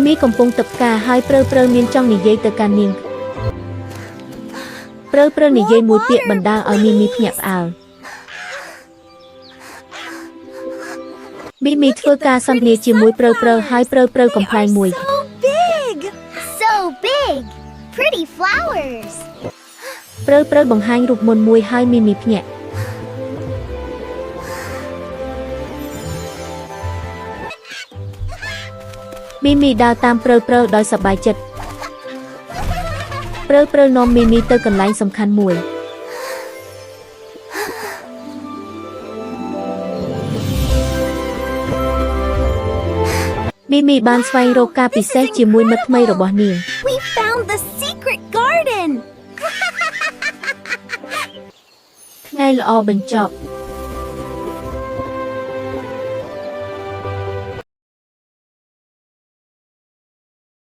មីកំពុងទឹកការហើយព្រើមានចង់និយាយទៅកាន់នាងព្រើនិយាយមួយពាក្យបណ្ដាលឲ្យមីភ្ញាក់ផ្អើលមីធ្វើការសន្ទនាជាមួយព្រើហើយព្រើកំប្លែងមួយ So big. Pretty flowers. ព្រើបង្ហាញរូបមន្តមួយហើយមីភ្ញាក់មីដើរតាមព្រើដោយសប្បាយចិត្តព្រើនាំមីទៅកន្លែងសំខាន់មួយមីបានស្វែងរកការពិសេសជាមួយមិត្តថ្មីរបស់នាង We found the secret garden. ថ្ងៃល្អបញ្ចប់